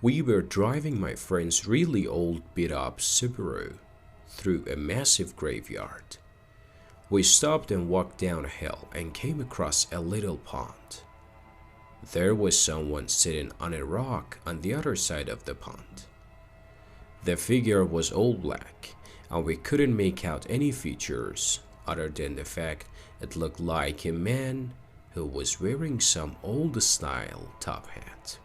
We were driving my friend's really old beat-up Subaru through a massive graveyard. We stopped and walked down a hill and came across a little pond. There was someone sitting on a rock on the other side of the pond. The figure was all black, and we couldn't make out any features other than the fact it looked like a man who was wearing some old-style top hat.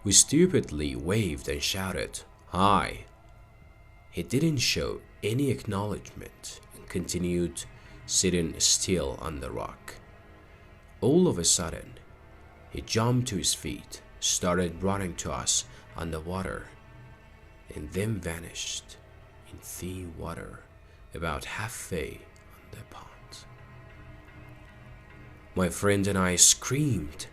We stupidly waved and shouted, "Hi!" He didn't show any acknowledgement and continued sitting still on the rock. All of a sudden, he jumped to his feet, started running to us on the water, and then vanished in thin water about halfway on the pond. My friend and I screamed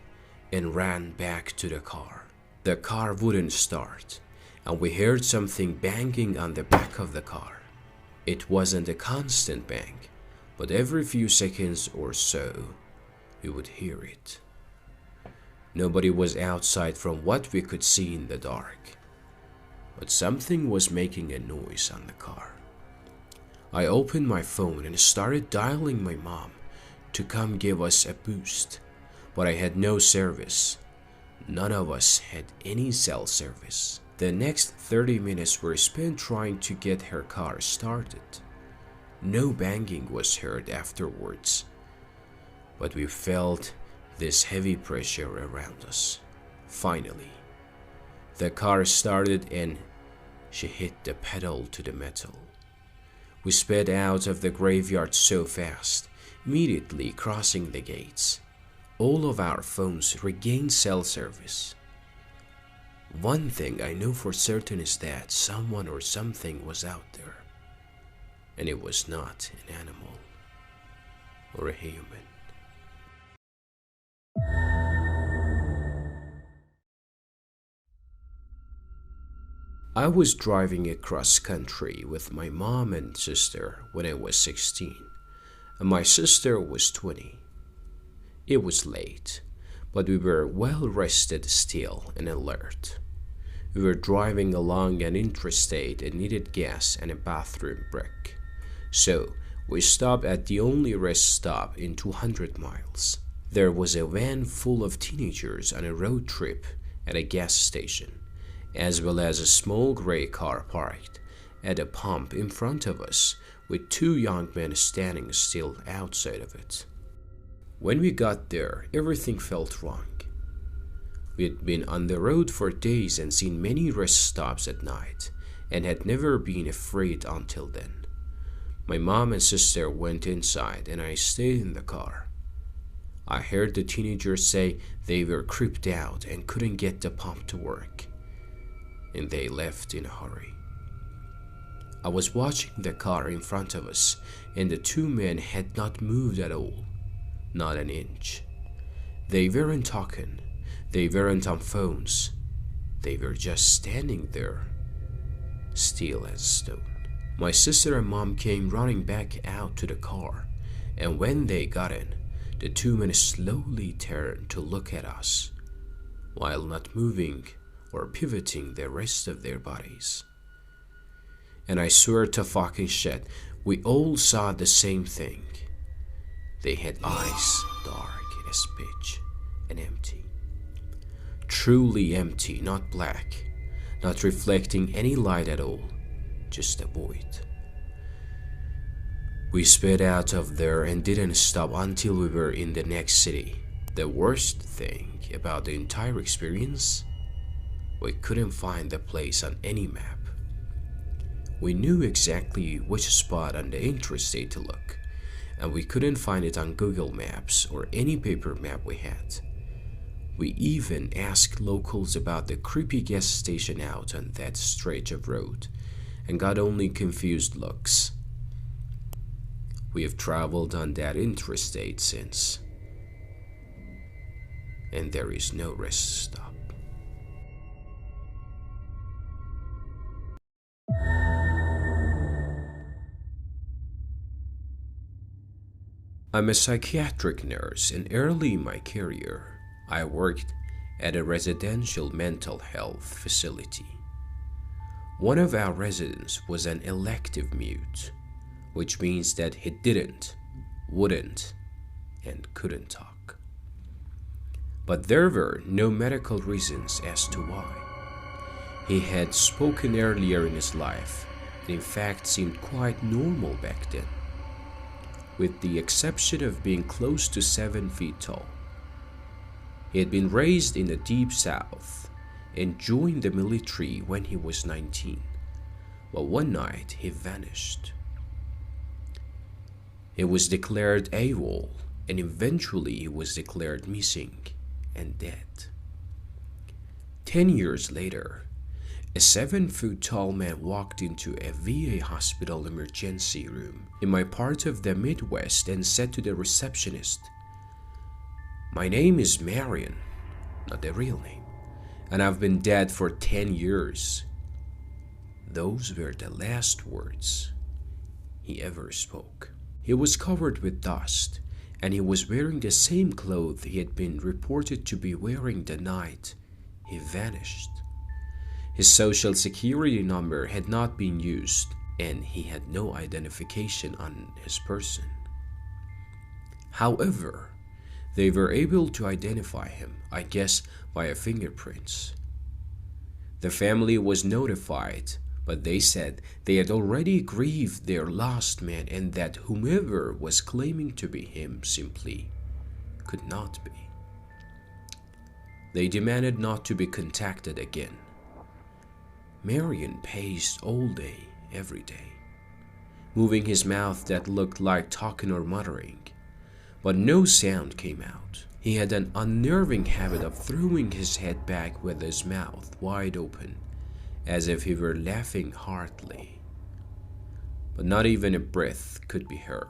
and ran back to the car. The car wouldn't start, and we heard something banging on the back of the car. It wasn't a constant bang, but every few seconds or so, we would hear it. Nobody was outside from what we could see in the dark, but something was making a noise on the car. I opened my phone and started dialing my mom to come give us a boost, but I had no service. None of us had any cell service. The next 30 minutes were spent trying to get her car started. No banging was heard afterwards, but we felt this heavy pressure around us. Finally, the car started and she hit the pedal to the metal. We sped out of the graveyard so fast, immediately crossing the gates. All of our phones regained cell service. One thing I know for certain is that someone or something was out there, and it was not an animal or a human. I was driving across country with my mom and sister when I was 16, and my sister was 20. It was late, but we were well rested still and alert. We were driving along an interstate and needed gas and a bathroom break, so we stopped at the only rest stop in 200 miles. There was a van full of teenagers on a road trip at a gas station, as well as a small gray car parked at a pump in front of us with two young men standing still outside of it. When we got there, everything felt wrong. We had been on the road for days and seen many rest stops at night, and had never been afraid until then. My mom and sister went inside and I stayed in the car. I heard the teenagers say they were creeped out and couldn't get the pump to work, and they left in a hurry. I was watching the car in front of us, and the two men had not moved at all, not an inch. They weren't talking, they weren't on phones, they were just standing there, still as stone. My sister and mom came running back out to the car, and when they got in, the two men slowly turned to look at us, while not moving or pivoting the rest of their bodies. And I swear to fucking shit, we all saw the same thing. They had eyes dark as pitch and empty. Truly empty, not black, not reflecting any light at all, just a void. We sped out of there and didn't stop until we were in the next city. The worst thing about the entire experience, we couldn't find the place on any map. We knew exactly which spot on the interstate to look, and we couldn't find it on Google Maps or any paper map we had. We even asked locals about the creepy gas station out on that stretch of road, and got only confused looks. We have traveled on that interstate since, and there is no rest stop. I'm a psychiatric nurse, and early in my career, I worked at a residential mental health facility. One of our residents was an elective mute, which means that he didn't, wouldn't, and couldn't talk. But there were no medical reasons as to why. He had spoken earlier in his life and in fact seemed quite normal back then, with the exception of being close to 7 feet tall. He had been raised in the Deep South and joined the military when he was 19, but one night he vanished. He was declared AWOL, and eventually he was declared missing and dead. 10 years later, a 7-foot tall man walked into a VA hospital emergency room in my part of the Midwest and said to the receptionist, "My name is Marion," not the real name, "and I've been dead for 10 years. Those were the last words he ever spoke. He was covered with dust, and he was wearing the same clothes he had been reported to be wearing the night he vanished. His social security number had not been used, and he had no identification on his person. However, they were able to identify him, I guess, via fingerprints. The family was notified, but they said they had already grieved their lost man and that whomever was claiming to be him simply could not be. They demanded not to be contacted again. Marion paced all day, every day, moving his mouth that looked like talking or muttering, but no sound came out. He had an unnerving habit of throwing his head back with his mouth wide open, as if he were laughing heartily, but not even a breath could be heard.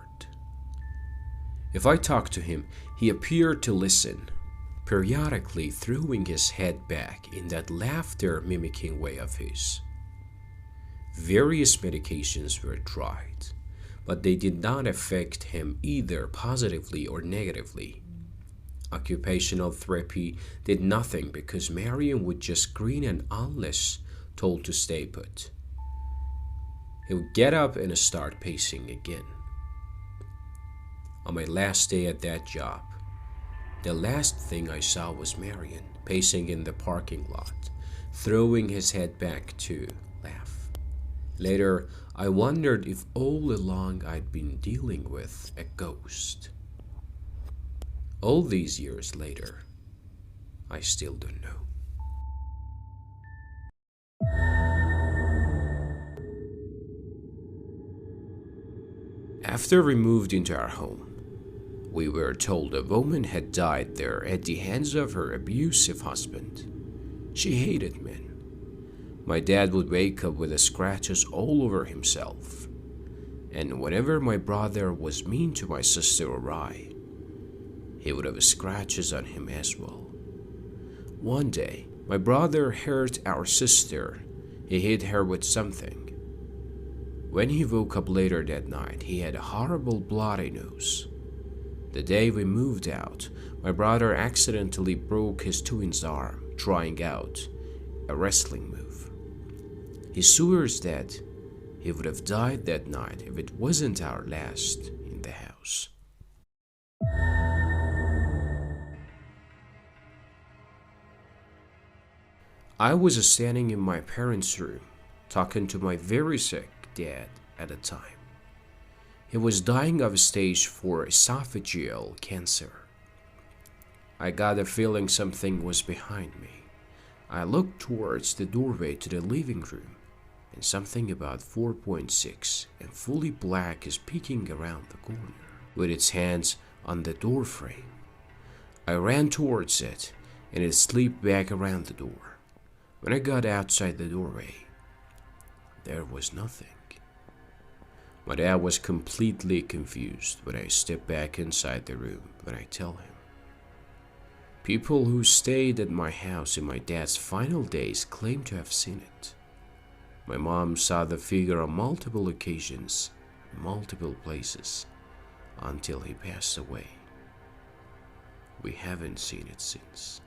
If I talked to him, he appeared to listen, periodically throwing his head back in that laughter mimicking way of his. Various medications were tried, but they did not affect him either positively or negatively. Occupational therapy did nothing because Marion would just grin and unless told to stay put. He would get up and start pacing again. On my last day at that job, the last thing I saw was Marion pacing in the parking lot, throwing his head back to laugh. Later, I wondered if all along I'd been dealing with a ghost. All these years later, I still don't know. After we moved into our home, we were told a woman had died there at the hands of her abusive husband. She hated men. My dad would wake up with scratches all over himself, and whenever my brother was mean to my sister or I, he would have scratches on him as well. One day, my brother hurt our sister. He hit her with something. When he woke up later that night, he had a horrible bloody nose. The day we moved out, my brother accidentally broke his twin's arm trying out a wrestling move. He swears that he would have died that night if it wasn't our last in the house. I was standing in my parents' room talking to my very sick dad at the time. He was dying of stage 4 esophageal cancer. I got a feeling something was behind me. I looked towards the doorway to the living room, and something about 4.6 and fully black is peeking around the corner, with its hands on the door frame. I ran towards it, and it slipped back around the door. When I got outside the doorway, there was nothing. My dad was completely confused when I stepped back inside the room. When I tell him, people who stayed at my house in my dad's final days claim to have seen it. My mom saw the figure on multiple occasions, in multiple places, until he passed away. We haven't seen it since.